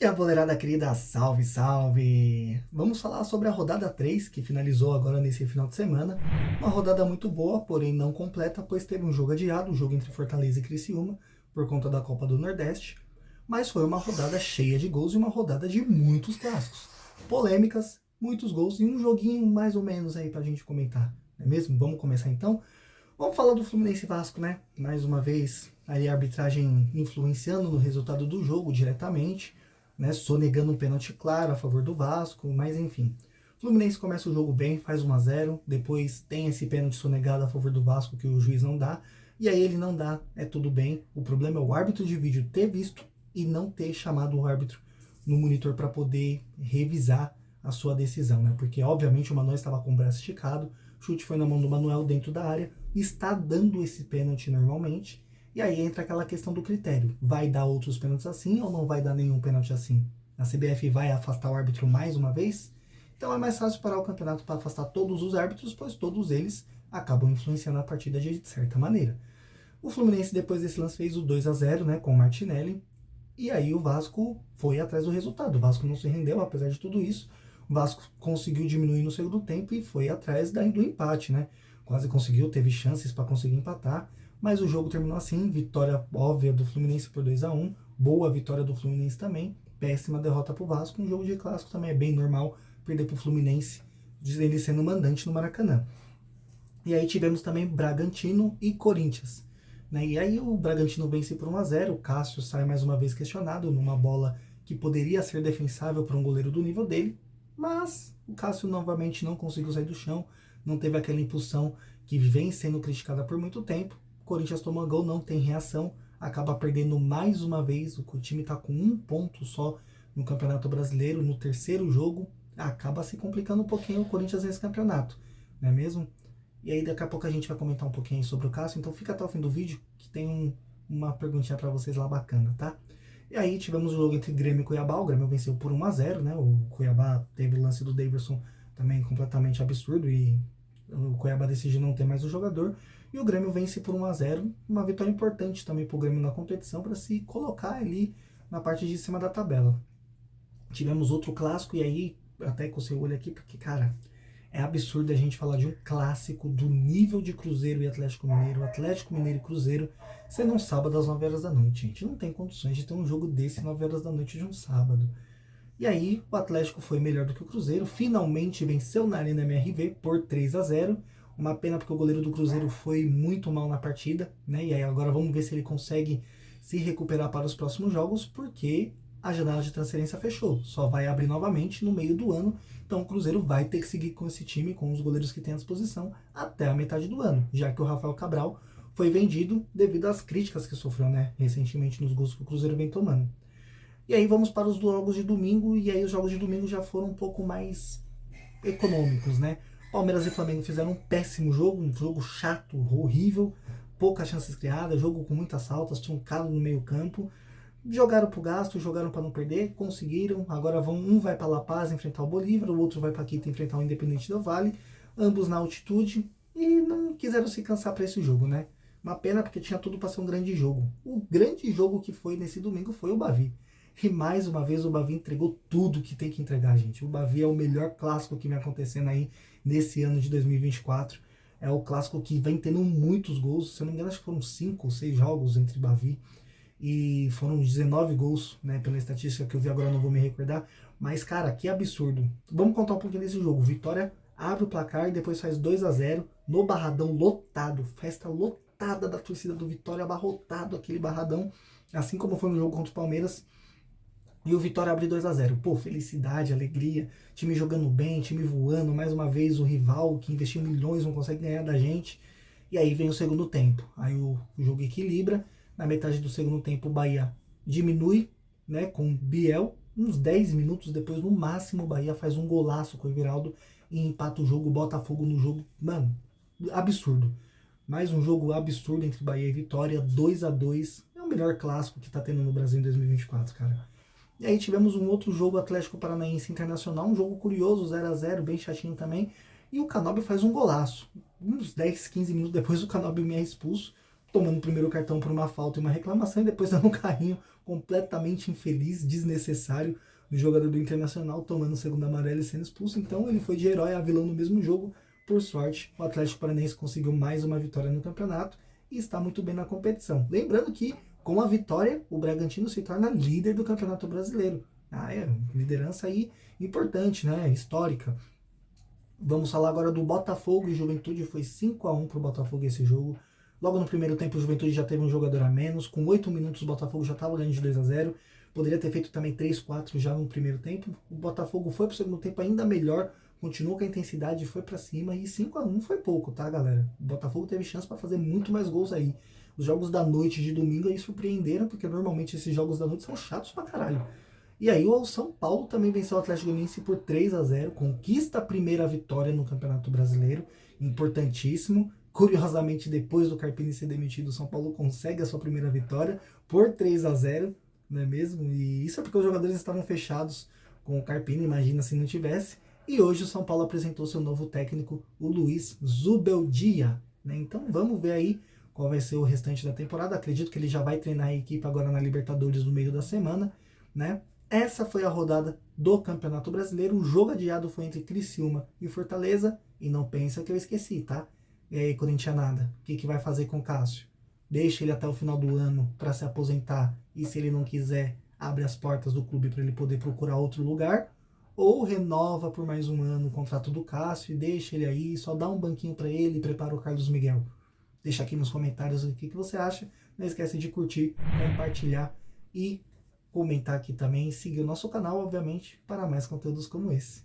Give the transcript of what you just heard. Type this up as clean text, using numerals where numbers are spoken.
E a boleirada querida, salve, salve! Vamos falar sobre a rodada 3, que finalizou agora nesse final de semana. Uma rodada muito boa, porém não completa, pois teve um jogo adiado, um jogo entre Fortaleza e Criciúma, por conta da Copa do Nordeste. Mas foi uma rodada cheia de gols e uma rodada de muitos clássicos. Polêmicas, muitos gols e um joguinho mais ou menos aí pra gente comentar. Não é mesmo? Vamos começar então? Vamos falar do Fluminense e Vasco, né? Mais uma vez, aí a arbitragem influenciando no resultado do jogo diretamente, né? Sonegando um pênalti claro a favor do Vasco, mas enfim. O Fluminense começa o jogo bem, faz 1-0, depois tem esse pênalti sonegado a favor do Vasco que o juiz não dá, e aí ele não dá, é tudo bem. O problema é o árbitro de vídeo ter visto e não ter chamado o árbitro no monitor para poder revisar a sua decisão, né? Porque obviamente o Manuel estava com o braço esticado, o chute foi na mão do Manuel dentro da área, está dando esse pênalti normalmente, e aí entra aquela questão do critério, vai dar outros pênaltis assim ou não vai dar nenhum pênalti assim? A CBF vai afastar o árbitro mais uma vez? Então é mais fácil parar o campeonato para afastar todos os árbitros, pois todos eles acabam influenciando a partida de certa maneira. O Fluminense depois desse lance fez o 2-0, né, com o Martinelli, e aí o Vasco foi atrás do resultado. O Vasco não se rendeu, apesar de tudo isso. O Vasco conseguiu diminuir no segundo tempo e foi atrás do empate, né? Quase conseguiu, teve chances para conseguir empatar, mas o jogo terminou assim, vitória óbvia do Fluminense por 2-1, boa vitória do Fluminense também, péssima derrota para o Vasco. Um jogo de clássico também é bem normal perder para o Fluminense, ele sendo mandante no Maracanã. E aí tivemos também Bragantino e Corinthians. Né? E aí o Bragantino vence por 1-0, o Cássio sai mais uma vez questionado numa bola que poderia ser defensável para um goleiro do nível dele, mas o Cássio novamente não conseguiu sair do chão, não teve aquela impulsão que vem sendo criticada por muito tempo. O Corinthians toma gol, não tem reação, acaba perdendo mais uma vez, o time está com 1 ponto só no Campeonato Brasileiro, no terceiro jogo, acaba se complicando um pouquinho o Corinthians nesse campeonato, não é mesmo? E aí daqui a pouco a gente vai comentar um pouquinho sobre o Cássio, então fica até o fim do vídeo que tem uma perguntinha para vocês lá bacana, tá? E aí tivemos o jogo entre Grêmio e Cuiabá, o Grêmio venceu por 1-0, né? O Cuiabá teve o lance do Davidson também completamente absurdo e o Cuiabá decidiu não ter mais o jogador. E o Grêmio vence por 1-0, uma vitória importante também para o Grêmio na competição para se colocar ali na parte de cima da tabela. Tivemos outro clássico e aí até com o seu olho aqui, porque cara, é absurdo a gente falar de um clássico do nível de Cruzeiro e Atlético Mineiro e Cruzeiro, sendo um sábado às 9 horas da noite. A gente não tem condições de ter um jogo desse 9 horas da noite de um sábado. E aí o Atlético foi melhor do que o Cruzeiro, finalmente venceu na Arena MRV por 3-0. Uma pena porque o goleiro do Cruzeiro foi muito mal na partida, né? E aí agora vamos ver se ele consegue se recuperar para os próximos jogos, porque a janela de transferência fechou, só vai abrir novamente no meio do ano, então o Cruzeiro vai ter que seguir com esse time, com os goleiros que tem à disposição, até a metade do ano, já que o Rafael Cabral foi vendido devido às críticas que sofreu, né, recentemente nos gols que o Cruzeiro vem tomando. E aí vamos para os jogos de domingo, e aí os jogos de domingo já foram um pouco mais econômicos, né? Palmeiras e Flamengo fizeram um péssimo jogo, um jogo chato, horrível, poucas chances criadas, jogo com muitas faltas, truncado no meio campo. Jogaram pro gasto, jogaram para não perder, conseguiram. Agora um vai para La Paz enfrentar o Bolívar, o outro vai para Quito enfrentar o Independente del Valle, ambos na altitude, e não quiseram se cansar para esse jogo, né? Uma pena porque tinha tudo para ser um grande jogo. O grande jogo que foi nesse domingo foi o Bavi. E mais uma vez o Bavi entregou tudo que tem que entregar, gente. O Bavi é o melhor clássico que vem acontecendo aí nesse ano de 2024. É o clássico que vem tendo muitos gols. Se eu não me engano, acho que foram 5 ou 6 jogos entre Bavi. E foram 19 gols, né, pela estatística que eu vi agora, não vou me recordar. Mas, cara, que absurdo. Vamos contar um pouquinho desse jogo. Vitória abre o placar e depois faz 2-0 no Barradão lotado. Festa lotada da torcida do Vitória, abarrotado aquele Barradão. Assim como foi no jogo contra o Palmeiras. E o Vitória abre 2-0. Pô, felicidade, alegria. Time jogando bem, time voando. Mais uma vez o rival que investiu milhões não consegue ganhar da gente. E aí vem o segundo tempo. Aí o jogo equilibra. Na metade do segundo tempo o Bahia diminui, né, com o Biel. Uns 10 minutos depois, no máximo, o Bahia faz um golaço com o Everaldo e empata o jogo, Botafogo no jogo. Mano, absurdo. Mais um jogo absurdo entre Bahia e Vitória, 2-2. É o melhor clássico que tá tendo no Brasil em 2024, cara. E aí tivemos um outro jogo, Atlético Paranaense Internacional, um jogo curioso, 0-0, bem chatinho também. E o Canóbio faz um golaço. Uns 10, 15 minutos depois o Canóbio me é expulso, tomando o primeiro cartão por uma falta e uma reclamação, e depois dando um carrinho completamente infeliz, desnecessário, do jogador do Internacional tomando o segundo amarelo e sendo expulso. Então ele foi de herói a vilão no mesmo jogo. Por sorte, o Atlético Paranaense conseguiu mais uma vitória no campeonato e está muito bem na competição. Lembrando que, com a vitória, o Bragantino se torna líder do Campeonato Brasileiro. Liderança aí importante, né? Histórica. Vamos falar agora do Botafogo e Juventude. Foi 5-1 para o Botafogo esse jogo. Logo no primeiro tempo, o Juventude já teve um jogador a menos. Com 8 minutos, o Botafogo já estava ganhando de 2-0. Poderia ter feito também 3-4 já no primeiro tempo. O Botafogo foi para o segundo tempo ainda melhor. Continuou com a intensidade, foi para cima. E 5-1 foi pouco, tá, galera? O Botafogo teve chance para fazer muito mais gols aí. Os jogos da noite de domingo aí surpreenderam, porque normalmente esses jogos da noite são chatos pra caralho. E aí o São Paulo também venceu o Atlético Goianiense por 3-0, conquista a primeira vitória no Campeonato Brasileiro, importantíssimo. Curiosamente, depois do Carpini ser demitido, o São Paulo consegue a sua primeira vitória por 3-0, não é mesmo? E isso é porque os jogadores estavam fechados com o Carpini, imagina se não tivesse. E hoje o São Paulo apresentou seu novo técnico, o Luiz Zubeldia, né? Então vamos ver aí qual vai ser o restante da temporada. Acredito que ele já vai treinar a equipe agora na Libertadores no meio da semana, né? Essa foi a rodada do Campeonato Brasileiro. O jogo adiado foi entre Criciúma e Fortaleza. E não pensa que eu esqueci, tá? E aí, corintianada, o que vai fazer com o Cássio? Deixa ele até o final do ano para se aposentar. E se ele não quiser, abre as portas do clube para ele poder procurar outro lugar? Ou renova por mais um ano o contrato do Cássio e deixa ele aí, só dá um banquinho para ele e prepara o Carlos Miguel? Deixa aqui nos comentários o que você acha. Não esquece de curtir, compartilhar e comentar aqui também, seguir o nosso canal, obviamente, para mais conteúdos como esse.